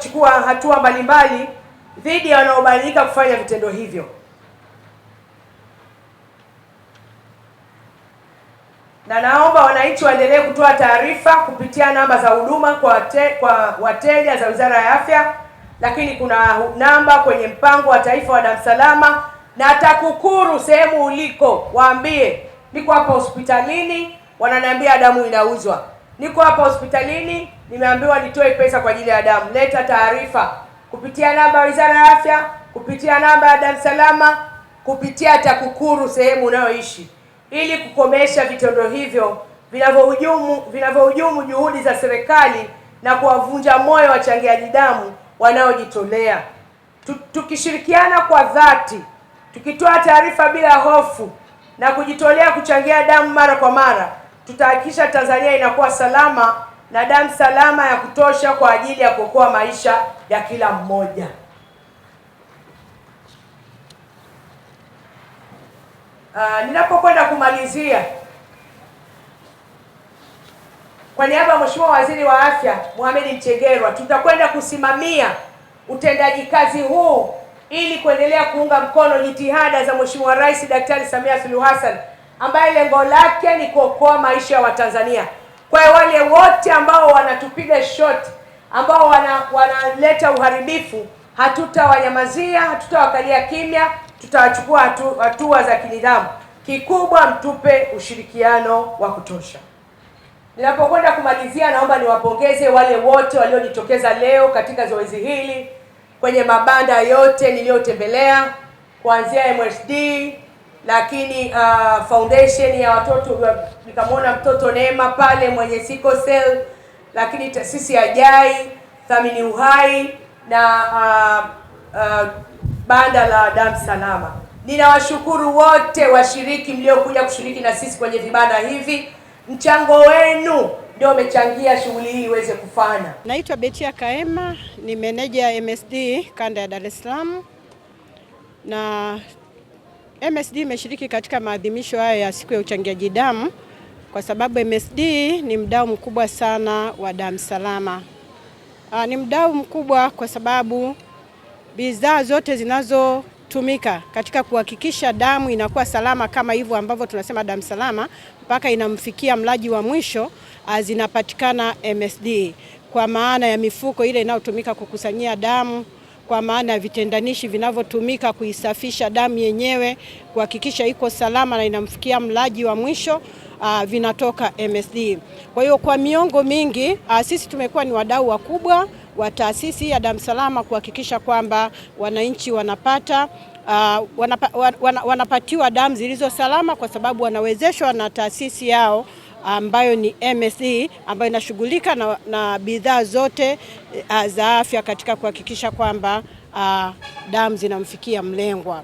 kuchukua hatua mbalimbali dhidi ya wanaobainika kufanya vitendo hivyo. Na naomba wananchi waendelee kutoa taarifa kupitia namba za huduma kwa wateja za Wizara ya Afya, lakini kuna namba kwenye mpango wa taifa wa damu salama, na TAKUKURU sehemu uliko waambie niko hapa hospitalini, wananiambia damu inauzwa. Niko hapa hospitalini, nimeambiwa nitoe pesa kwa ajili ya damu. Leta taarifa kupitia namba ya Wizara ya Afya, kupitia namba ya damu salama, kupitia TAKUKURU sehemu unayoishi, ili kukomesha vitendo hivyo vinavyohujumu juhudi za serikali na kuwavunja moyo wachangiaji damu wanaojitolea. Tukishirikiana kwa dhati, tukitoa taarifa bila hofu na kujitolea kuchangia damu mara kwa mara, tutahakikisha Tanzania inakuwa salama na damu salama ya kutosha kwa ajili ya kuokoa maisha ya kila mmoja. Ninapokwenda kumalizia, kwa niaba ya Mheshimiwa Waziri wa Afya Mohamed Mchengerwa, tutakwenda kusimamia utendaji kazi huu ili kuendelea kuunga mkono jitihada za Mheshimiwa Rais Daktari Samia Suluhu Hassan, ambaye lengo lake ni kuokoa maisha ya Watanzania. Kwa hiyo wale wote ambao wanatupiga shot, ambao wanaleta uharibifu, hatutawanyamazia, hatutawakalia kimya, tutawachukua hatua za kinidhamu. Kikubwa mtupe ushirikiano wa kutosha. Ninapokwenda kumalizia, naomba niwapongeze wale wote waliojitokeza leo katika zoezi hili kwenye mabanda yote niliyotembelea, kuanzia MSD, lakini foundation ya watoto, nikamwona mtoto Neema pale mwenye sickle cell, lakini taasisi ya JAI, Thamini Uhai na banda la damu salama. Ninawashukuru wote washiriki mliokuja kushiriki na sisi kwenye vibanda hivi. Mchango wenu ndio umechangia shughuli hii iweze kufana. Naitwa Betia Kaema, ni meneja MSD kanda ya Dar es Salaam, na MSD imeshiriki katika maadhimisho haya ya siku ya uchangiaji damu kwa sababu MSD ni mdau mkubwa sana wa damu salama. Ni mdau mkubwa kwa sababu bidhaa zote zinazotumika katika kuhakikisha damu inakuwa salama, kama hivyo ambavyo tunasema damu salama mpaka inamfikia mlaji wa mwisho, zinapatikana MSD, kwa maana ya mifuko ile inayotumika kukusanyia damu, kwa maana ya vitendanishi vinavyotumika kuisafisha damu yenyewe kuhakikisha iko salama na inamfikia mlaji wa mwisho, vinatoka MSD. Kwa hiyo kwa miongo mingi sisi tumekuwa ni wadau wakubwa wa taasisi ya damu salama kuhakikisha kwamba wananchi wanapatiwa damu zilizo salama, kwa sababu wanawezeshwa na taasisi yao ambayo ni MSD, ambayo inashughulika na bidhaa zote za afya katika kuhakikisha kwamba damu zinamfikia mlengwa.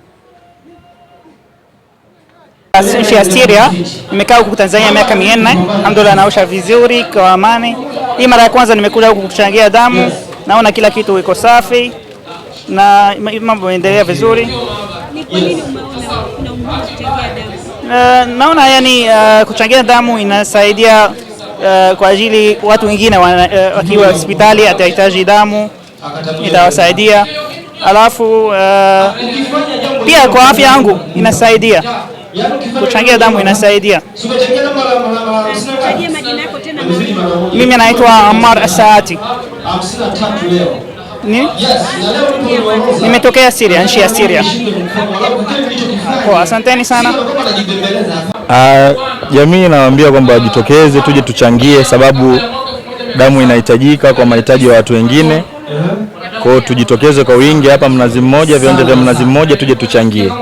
Nchi ya Syria nimekaa huku Tanzania miaka 4, alhamdulillah naosha vizuri kwa amani. Hii mara ya kwanza nimekuja huku kuchangia damu, naona kila kitu iko safi na mambo yanaendelea vizuri. Ni kwa nini umeona kuna umuhimu kuchangia damu? Naona yani kuchangia damu inasaidia kwa ajili watu wengine wakiwa hospitali atahitaji damu, itawasaidia. Alafu pia kwa afya yangu inasaidia. Kuchangia damu inasaidia. Majina yako tena? Mimi naitwa Ammar Asaati. Nimetokea Syria, nchi ya Syria. Asanteni sana. Jamii nawaambia kwamba wajitokeze, tuje tuchangie, sababu damu inahitajika kwa mahitaji ya watu wengine. Kwa hiyo tujitokeze kwa wingi hapa Mnazi Mmoja, viwanja vya Mnazi Mmoja, tuje tuchangie.